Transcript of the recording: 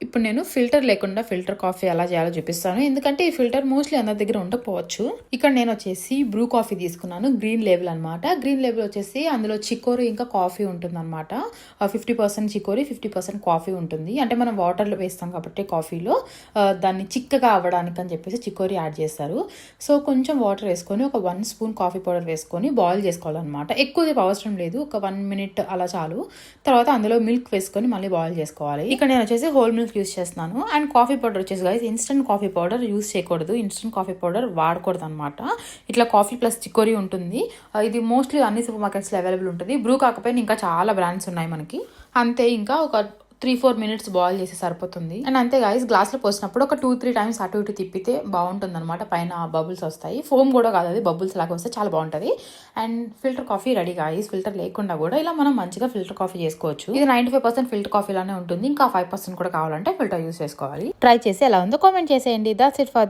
ఇప్పుడు నేను ఫిల్టర్ లేకుండా ఫిల్టర్ కాఫీ ఎలా చేయాలో చూపిస్తాను. ఎందుకంటే ఈ ఫిల్టర్ మోస్ట్లీ అందరి దగ్గర ఉండకపోవచ్చు. ఇక్కడ నేను వచ్చేసి బ్రూ కాఫీ తీసుకున్నాను, గ్రీన్ లేబుల్ అనమాట. గ్రీన్ లేబుల్ వచ్చేసి అందులో చికోరీ ఇంకా కాఫీ ఉంటుంది అనమాట. 50% చికోరీ, 50% కాఫీ ఉంటుంది. అంటే మనం వాటర్లో వేస్తాం కాబట్టి కాఫీలో దాన్ని చిక్కగా అవ్వడానికి అని చెప్పేసి చికోరీ యాడ్ చేస్తారు. సో కొంచెం వాటర్ వేసుకొని ఒక 1 స్పూన్ కాఫీ పౌడర్ వేసుకొని బాయిల్ చేసుకోవాలన్నమాట. ఎక్కువసేపు అవసరం లేదు, ఒక 1 మినిట్ అలా చాలు. తర్వాత అందులో మిల్క్ వేసుకొని మళ్ళీ బాయిల్ చేసుకోవాలి. ఇక్కడ నేను వచ్చేసి హోల్ మిల్క్ యూస్ చేస్తున్నాను. అండ్ కాఫీ పౌడర్ వచ్చేసి guys instant coffee powder use చేయకూడదు, ఇన్స్టెంట్ కాఫీ పౌడర్ వాడకూడదు అనమాట. ఇట్లా కాఫీ ప్లస్ చికోరీ ఉంటుంది. ఇది మోస్ట్లీ అన్ని సూపర్ మార్కెట్స్లో అవైలబుల్ ఉంటుంది. బ్రూ కాకపోయినా ఇంకా చాలా బ్రాండ్స్ ఉన్నాయి మనకి. అంతే, ఇంకా ఒక 3-4 మినిట్స్ బాయిల్ చేసి సరిపోతుంది. అండ్ అంతే గాయస్, గ్లాస్లో పోసినప్పుడు ఒక 2-3 టైమ్స్ అటు ఇటు తిప్పితే బాగుంటుంది అనమాట. పైన బబుల్స్ వస్తాయి, ఫోమ్ కూడా కాదు, అది బబుల్స్ లాగా వస్తే చాలా బాగుంటుంది. And filter coffee ready guys. Filter లేకుండా కూడా ఇలా మనం మంచిగా ఫిల్టర్ కాఫీ చేసుకోవచ్చు. ఇది 95% ఫిల్టర్ కాఫీ లానే ఉంటుంది. ఇంకా 5% కూడా కావాలంటే ఫిల్టర్ యూస్ చేసుకోవాలి. ట్రై చేసి ఎలా ఉందో కామెంట్ చేసేయండి. That's it for this.